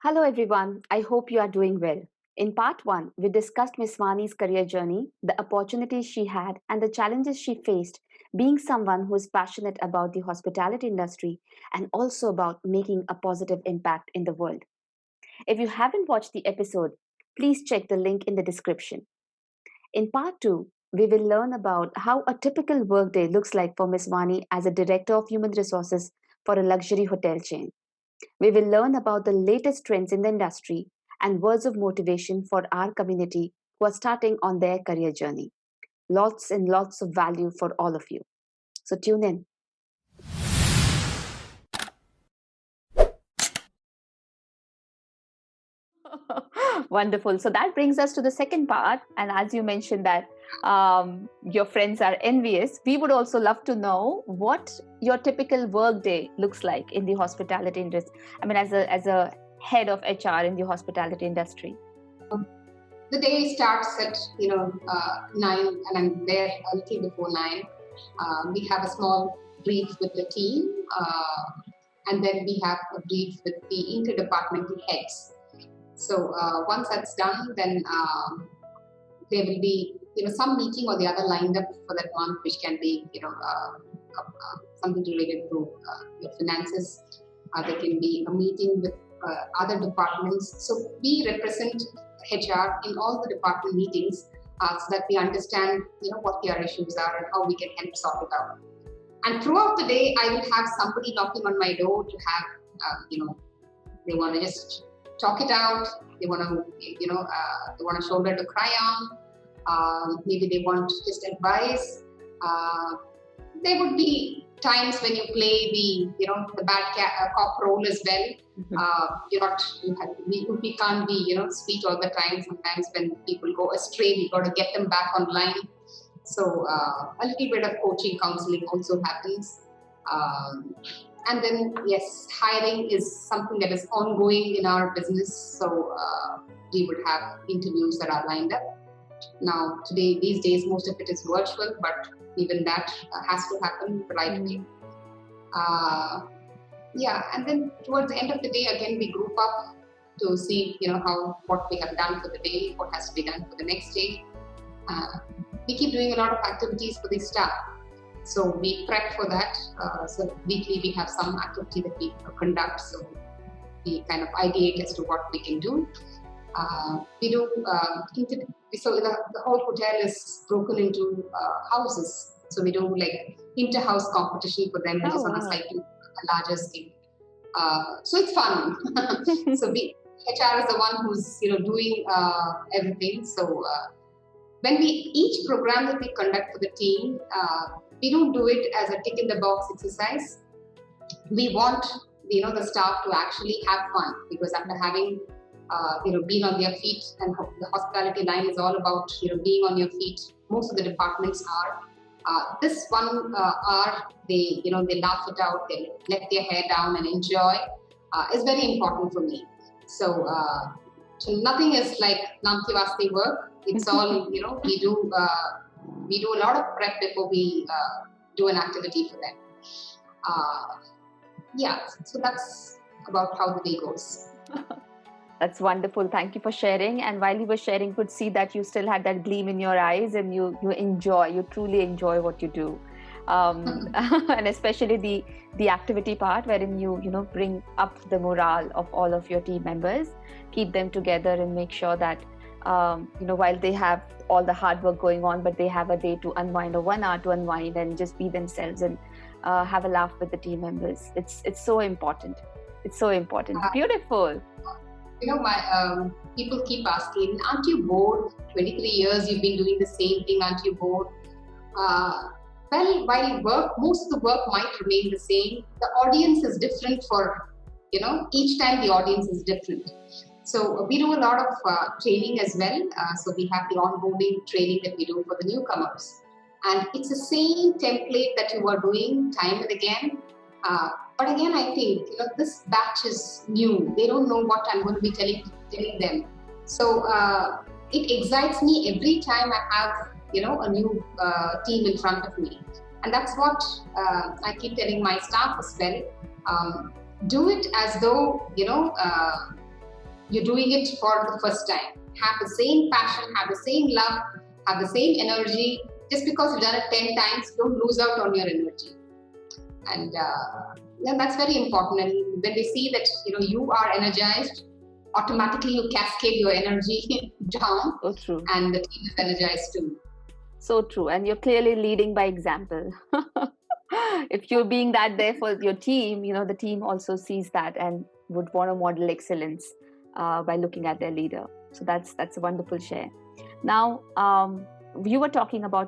Hello everyone, I hope you are doing well. In part 1, we discussed Ms Vani's career journey, the opportunities she had, and the challenges she faced being someone who is passionate about the hospitality industry and also about making a positive impact in the world. If you haven't watched the episode, please check the link in the description. In part 2, we will learn about how a typical workday looks like for Ms Vani as a director of human resources for a luxury hotel chain. We will learn about the latest trends in the industry and words of motivation for our community who are starting on their career journey. Lots and lots of value for all of you. So tune in. Wonderful. So that brings us to the second part. And as you mentioned that your friends are envious, we would also love to know what your typical work day looks like in the hospitality industry. I mean, as a head of HR in the hospitality industry. The day starts at 9, and I'm there a little before 9. We have a small brief with the team, and then we have a brief with the interdepartmental heads. So once that's done, then there will be some meeting or the other lined up for that month, which can be something related to your finances. There can be a meeting with other departments. So we represent HR in all the department meetings so that we understand what their issues are and how we can help sort it out. And throughout the day, I will have somebody knocking on my door to have they want to just talk it out. They want to they want a shoulder to cry on. Maybe they want just advice. There would be times when you play the bad cop role as well. Mm-hmm. We can't be sweet all the time. Sometimes when people go astray, we got to get them back online. So a little bit of coaching, counseling also happens. And then yes, hiring is something that is ongoing in our business. So we would have interviews that are lined up. Now these days, most of it is virtual, but even that has to happen right away. And then towards the end of the day, again, we group up to see, what we have done for the day, what has to be done for the next day. We keep doing a lot of activities for the staff. So we prep for that. So weekly we have some activity that we conduct. So we kind of ideate as to what we can do. We do, so the whole hotel is broken into houses. So we do like inter-house competition for them, which is on a slightly larger scale. So it's fun. So HR is the one who's doing everything. So when each program that we conduct for the team, we don't do it as a tick in the box exercise. We want the staff to actually have fun, because after having being on their feet, and the hospitality line is all about being on your feet. Most of the departments are. This one hour, they laugh it out, they let their hair down and enjoy, is very important for me. So nothing is like Namki Vaste work. It's all, we do a lot of prep before we do an activity for them. So that's about how the day goes. That's wonderful. Thank you for sharing. And while you were sharing, could see that you still had that gleam in your eyes, and you truly enjoy what you do. And especially the activity part, wherein you bring up the morale of all of your team members, keep them together, and make sure that while they have all the hard work going on, but they have a day to unwind, or 1 hour to unwind and just be themselves and have a laugh with the team members. It's so important. It's so important. Beautiful. My people keep asking, aren't you bored? 23 years you've been doing the same thing, aren't you bored? Well, while most of the work might remain the same, the audience is different for, each time the audience is different. So we do a lot of training as well. So we have the onboarding training that we do for the newcomers. And it's the same template that you are doing time and again. But again, I think this batch is new. They don't know what I'm going to be telling them. So it excites me every time I have a new team in front of me, and that's what I keep telling my staff as well. Do it as though you're doing it for the first time. Have the same passion, have the same love, have the same energy. Just because you've done it 10 times, don't lose out on your energy. And that's very important. And when they see that you are energized, automatically you cascade your energy down. So true. And the team is energized too. So true. And you're clearly leading by example. If you're being that there for your team, the team also sees that and would want to model excellence by looking at their leader. So that's a wonderful share. Now, you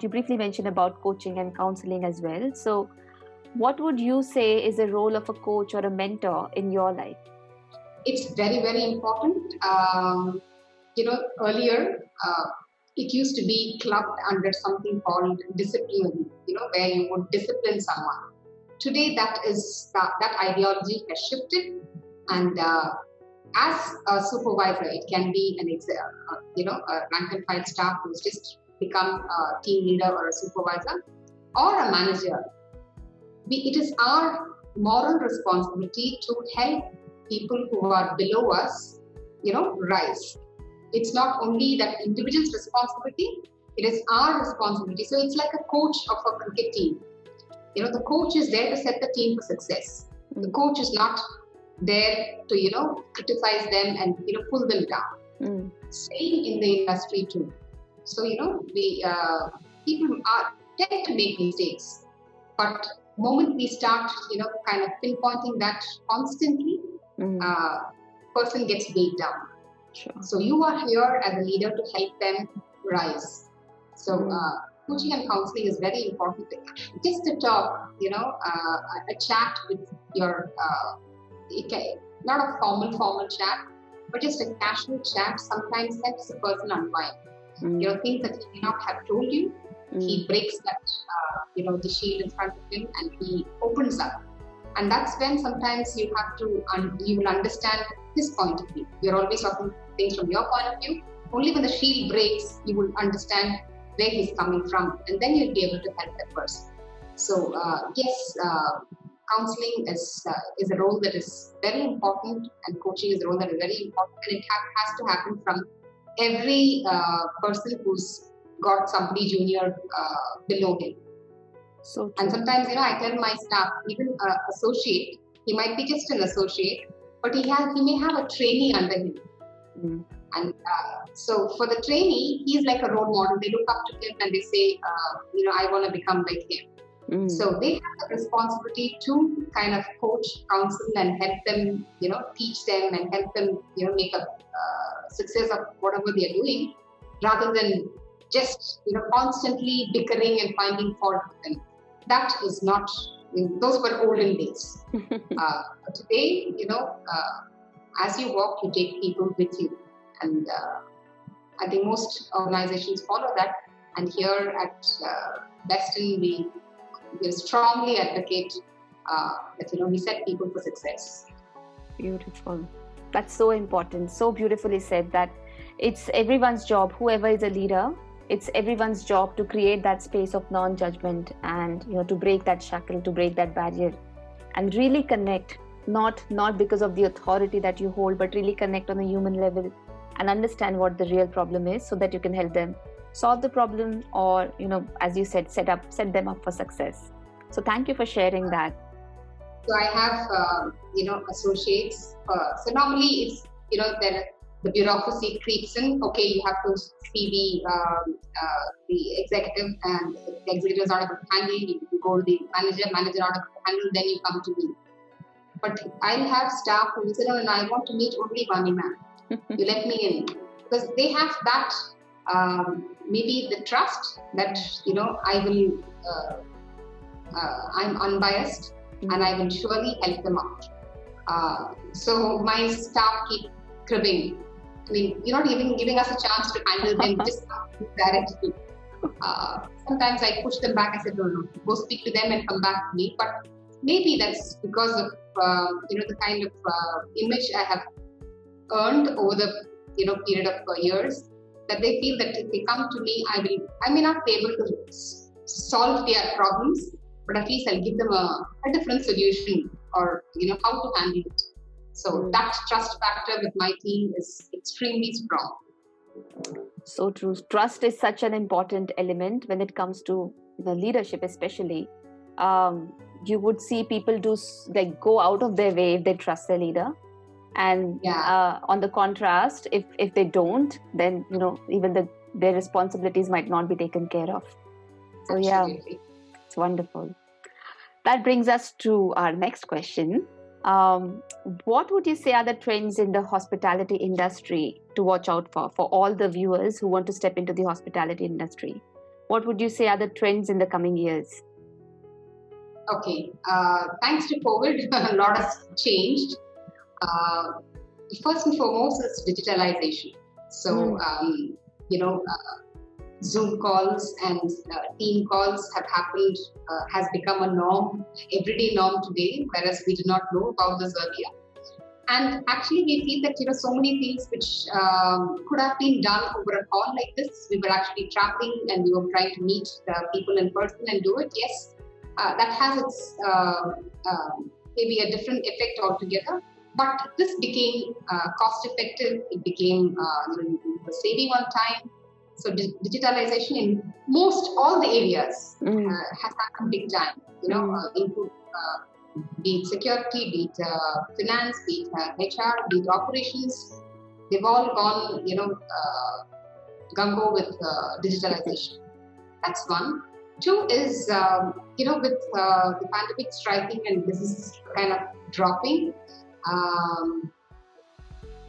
briefly mentioned about coaching and counseling as well. So what would you say is the role of a coach or a mentor in your life? It's very, very important. Earlier, it used to be clubbed under something called discipline, where you would discipline someone. Today, that ideology has shifted, and as a supervisor, it can be a rank and file staff who's just become a team leader or a supervisor or a manager. It is our moral responsibility to help people who are below us, rise. It's not only that individual's responsibility, it is our responsibility. So it's like a coach of a cricket team. The coach is there to set the team for success. The coach is not there to, criticize them and, pull them down. Same in the industry too. So, people tend to make mistakes. But the moment we start, kind of pinpointing that constantly, person gets weighed down. Sure. So you are here as a leader to help them rise. So coaching and counseling is very important. Just to talk, a chat with your, not a formal chat, but just a casual chat sometimes helps the person unwind. Things that he may not have told you, he breaks that, the shield in front of him and he opens up. And that's when sometimes you will understand his point of view. You're always talking things from your point of view. Only when the shield breaks, you will understand where he's coming from, and then you'll be able to help that person. So yes, counseling is a role that is very important, and coaching is a role that is very important, and it has to happen from every person who's got somebody junior below him. So and sometimes, I tell my staff, even associate, he might be just an associate, but he may have a trainee under him. And so for the trainee, he's like a role model. They look up to him and they say, I want to become like him. So they have the responsibility to kind of coach, counsel, and help them, teach them and help them, make a success of whatever they're doing, rather than just, constantly bickering and finding fault with them. That is not, those were olden days. Today, as you walk, you take people with you. And I think most organizations follow that. And here at Western, we strongly advocate that, we set people for success. Beautiful. That's so important. So beautifully said that it's everyone's job, whoever is a leader, it's everyone's job to create that space of non-judgment and, to break that shackle, to break that barrier and really connect, not because of the authority that you hold, but really connect on a human level and understand what the real problem is so that you can help them solve the problem or, as you said, set them up for success. So thank you for sharing that. So I have, associates. So normally it's, the bureaucracy creeps in. Okay, you have to see the executive, and if the executive is not able to handle, you go to the manager not able to handle, then you come to me. But I'll have staff who will say, no, I want to meet only Vani ma'am. You let me in. Because they have that, maybe the trust that, I will, I'm unbiased and I will surely help them out. So my staff keep cribbing. I mean, you're not even giving us a chance to handle them, just directly. Sometimes I push them back. I said, no, go speak to them and come back to me. But maybe that's because of, the kind of image I have earned over the, period of years, that they feel that if they come to me, I may not be able to solve their problems, but at least I'll give them a different solution or, how to handle it. So that trust factor with my team is extremely strong. So true. Trust is such an important element when it comes to the leadership, especially. You would see people go out of their way if they trust their leader, and on the contrast, if they don't, then even their responsibilities might not be taken care of. So Absolutely. it's wonderful. That brings us to our next question. What would you say are the trends in the hospitality industry to watch out for all the viewers who want to step into the hospitality industry? What would you say are the trends in the coming years? Okay, thanks to COVID, a lot has changed. First and foremost is digitalization. So, Zoom calls and team calls has become a norm, everyday norm today, whereas we did not know about this earlier. And actually, we feel that so many things which could have been done over a call like this. We were actually traveling and we were trying to meet people in person and do it. Yes, that has its maybe a different effect altogether. But this became cost effective. It became saving on time. So digitalization in all the areas has happened big time. Include be it security, be it finance, be it HR, be it operations. They've all gone, gung-ho with digitalization. That's one. Two is, with the pandemic striking and businesses kind of dropping,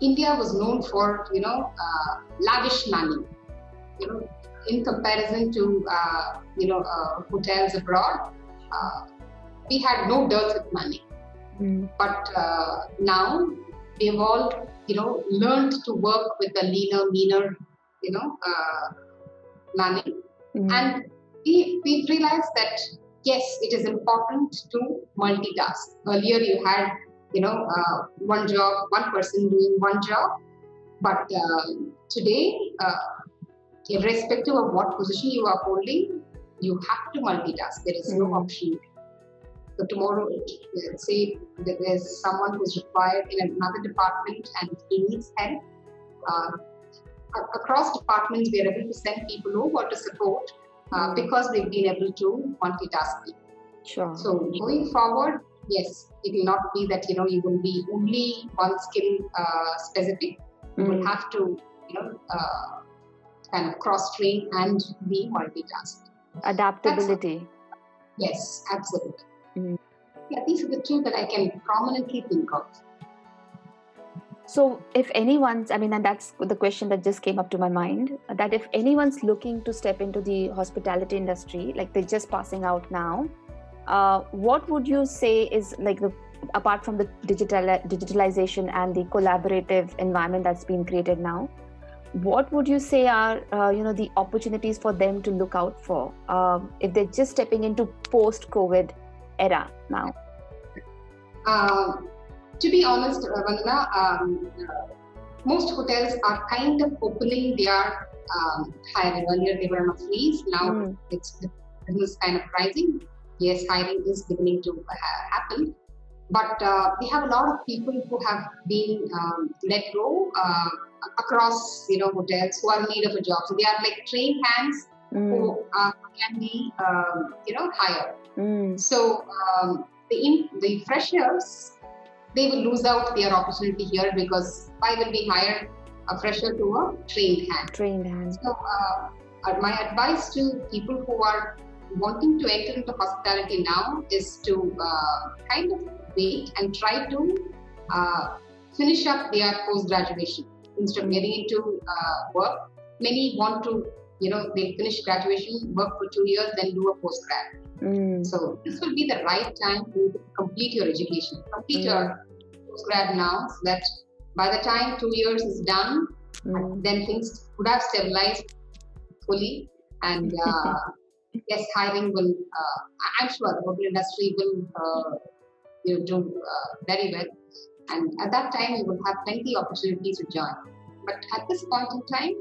India was known for, lavish money. In comparison to, hotels abroad, we had no dearth with money. But now we have all, learned to work with a leaner, meaner, money. And we've realized that, yes, it is important to multitask. Earlier you had, one person doing one job. But today, irrespective of what position you are holding, you have to multitask. There is no option. So tomorrow, let's say there's someone who's required in another department and he needs help. Across departments, we are able to send people over to support because we've been able to multitask people. Sure. So going forward, yes, it will not be that, you will be only one skill specific. You will have to, kind of cross-train and be multitasked. Adaptability. Yes, absolutely. Yeah, these are the two that I can prominently think of. So if anyone's, and that's the question that just came up to my mind, that if anyone's looking to step into the hospitality industry, like they're just passing out now, what would you say is apart from the digitalization and the collaborative environment that's been created now, what would you say are the opportunities for them to look out for if they're just stepping into post-COVID era now? To be honest, Vandana, most hotels are kind of opening their hiring. Earlier they were on a freeze. Now it's business kind of rising. Yes, hiring is beginning to happen. But we have a lot of people who have been let go across, hotels who are in need of a job. So they are like trained hands who can be, hired. So the freshers, they will lose out their opportunity here because why will we hire a fresher to a trained hand? So my advice to people who are wanting to enter into hospitality now is to kind of wait and try to finish up their post-graduation instead of getting into work. Many want to, they finish graduation, work for 2 years, then do a post-grad. So this will be the right time to complete your education, complete your post-grad now, so that by the time 2 years is done, then things would have stabilized fully. And yes, hiring will, I'm sure the hotel industry will do very well. And at that time, you will have plenty of opportunities to join. But at this point in time,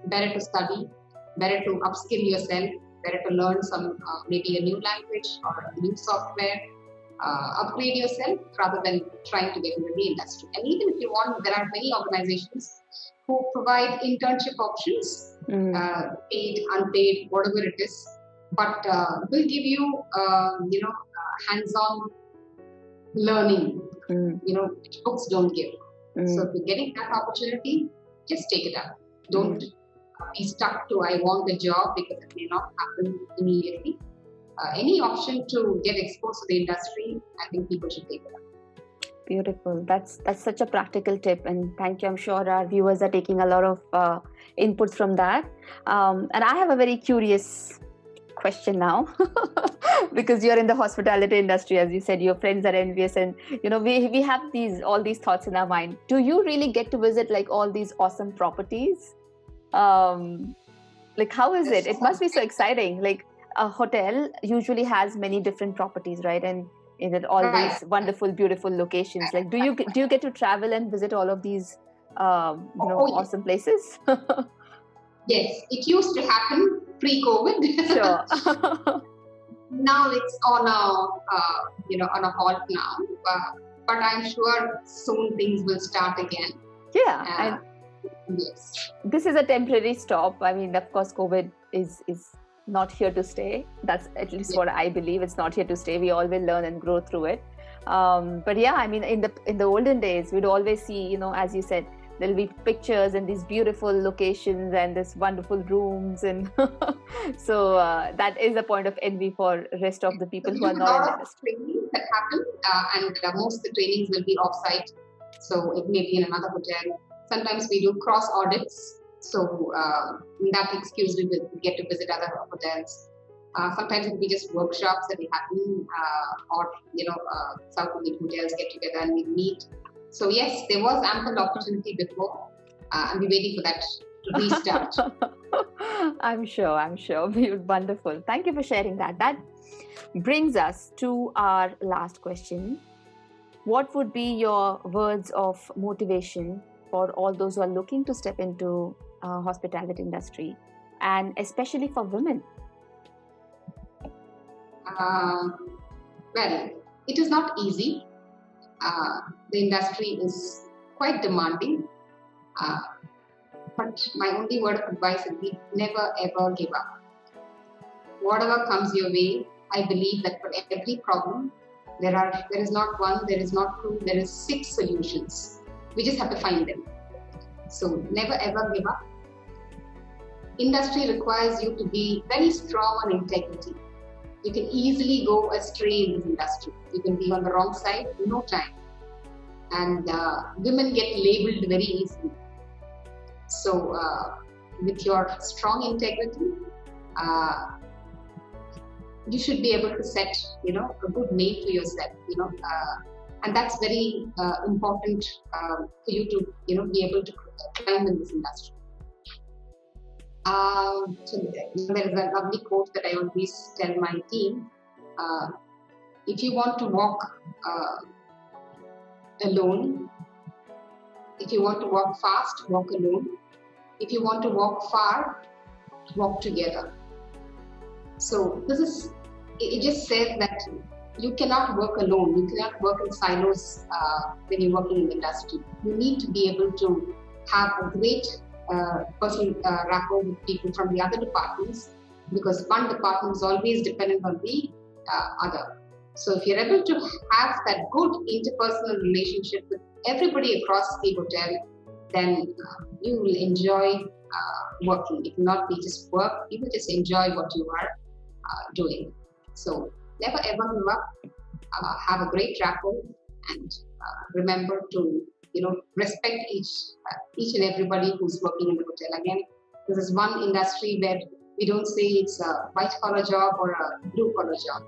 better to study, better to upskill yourself, better to learn some maybe a new language or a new software, upgrade yourself rather than trying to get into the industry. And even if you want, there are many organizations who provide internship options, paid, unpaid, whatever it is, but will give you, hands-on learning, which books don't give. So if you're getting that opportunity, just take it up. Don't be stuck to, I want a job, because it may not happen immediately. Any option to get exposed to the industry, I think people should take it up. Beautiful. That's such a practical tip, and thank you. I'm sure our viewers are taking a lot of inputs from that. And I have a very curious question now, because you're in the hospitality industry, as you said, your friends are envious, and we have all these thoughts in our mind. Do you really get to visit like all these awesome properties? Like, how is it? It must be so exciting. Like, a hotel usually has many different properties, right? And in it, all these wonderful, beautiful locations. Like, do you get to travel and visit all of these, awesome places? Yes, it used to happen pre-COVID. Sure. Now it's on a halt now, but I'm sure soon things will start again. Yeah, yes. This is a temporary stop. I mean, of course, COVID is not here to stay. That's at least what I believe. It's not here to stay. We all will learn and grow through it. But yeah, I mean, in the olden days, we'd always see, as you said, there'll be pictures and these beautiful locations and this wonderful rooms, and so that is a point of envy for rest of the people who are not in the industry. Trainings that happen, and most of the trainings will be off-site, so it may be in another hotel. Sometimes we do cross audits, so in that excuse we will get to visit other hotels. Sometimes it will be just workshops that will happen, or South Indian hotels get together and we meet. So yes, there was ample opportunity before, and we're waiting for that to restart. I'm sure. Wonderful. Thank you for sharing that. That brings us to our last question. What would be your words of motivation for all those who are looking to step into hospitality industry, and especially for women? Well, it is not easy. The industry is quite demanding, but my only word of advice would be never ever give up. Whatever comes your way, I believe that for every problem, there is not one, there is not two, there is 6 solutions. We just have to find them. So never ever give up. Industry requires you to be very strong on integrity. You can easily go astray in this industry. You can be on the wrong side in no time. And women get labeled very easily. So with your strong integrity, you should be able to set, a good name for yourself, and that's very important for you to, be able to climb in this industry. So there is a lovely quote that I always tell my team. If you want to walk alone, if you want to walk fast, walk alone. If you want to walk far, walk together. So it just says that you cannot work alone. You cannot work in silos when you're working in the industry. You need to be able to have a great personal rapport with people from the other departments, because one department is always dependent on the other. So if you're able to have that good interpersonal relationship with everybody across the hotel, then you will enjoy working. It will not be just work, you will just enjoy what you are doing. So never ever give up, have a great rapport, and remember to respect each and everybody who's working in the hotel. Again, this is one industry where we don't say it's a white collar job or a blue collar job.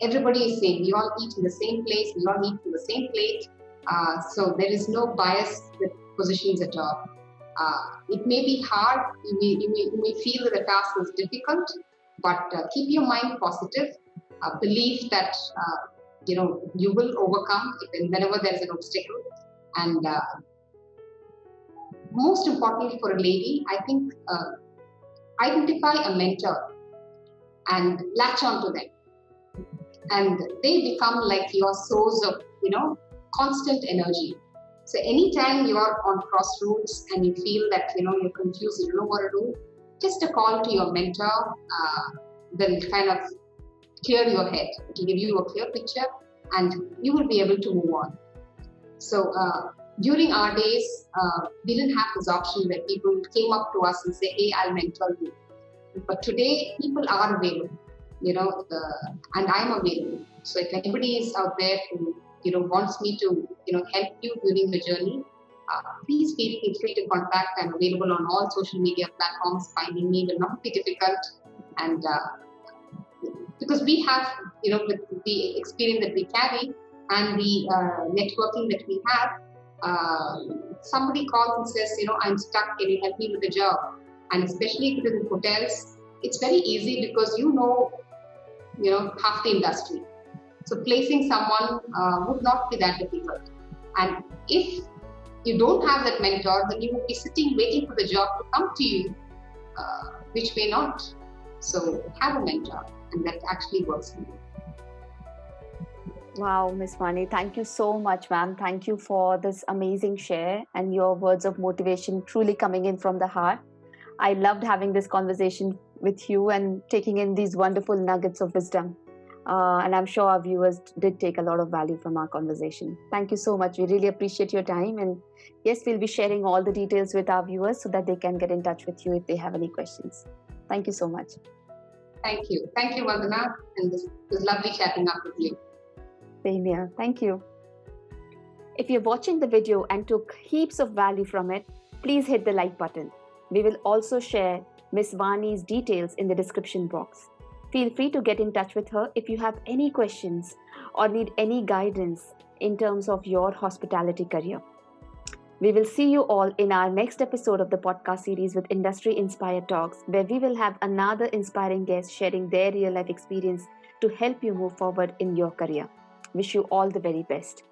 Everybody is same. We all eat in the same place. We all eat from the same plate. So there is no bias with positions at all. It may be hard. You may feel that the task is difficult, but keep your mind positive. Believe that you will overcome whenever there is an obstacle. And most importantly for a lady, I think identify a mentor and latch on to them. and they become like your source of, constant energy. So anytime you are on crossroads and you feel that, you're confused, you don't know what to do, just a call to your mentor will kind of clear your head. It will give you a clear picture and you will be able to move on. So during our days, we didn't have this option where people came up to us and say, hey, I'll mentor you. But today, people are available, and I'm available. So if anybody is out there who, wants me to, help you during the journey, please feel free to contact. I'm available on all social media platforms. Finding me will not be difficult. And because we have, with the experience that we carry and the networking that we have, somebody calls and says, I'm stuck, can you help me with the job? And especially if it is in hotels, it's very easy because half the industry. So placing someone would not be that difficult. And if you don't have that mentor, then you will be sitting waiting for the job to come to you, which may not. So have a mentor, and that actually works for you. Wow, Ms Vani, thank you so much, ma'am. Thank you for this amazing share and your words of motivation truly coming in from the heart. I loved having this conversation with you and taking in these wonderful nuggets of wisdom. And I'm sure our viewers did take a lot of value from our conversation. Thank you so much. We really appreciate your time. And yes, we'll be sharing all the details with our viewers so that they can get in touch with you if they have any questions. Thank you so much. Thank you. Thank you, Vandana. And it was lovely chatting up with you. Same here. Thank you. If you're watching the video and took heaps of value from it, please hit the like button. We will also share Ms Vani's details in the description box. Feel free to get in touch with her if you have any questions or need any guidance in terms of your hospitality career. We will see you all in our next episode of the podcast series with Industry Inspire Talks, where we will have another inspiring guest sharing their real life experience to help you move forward in your career. Wish you all the very best.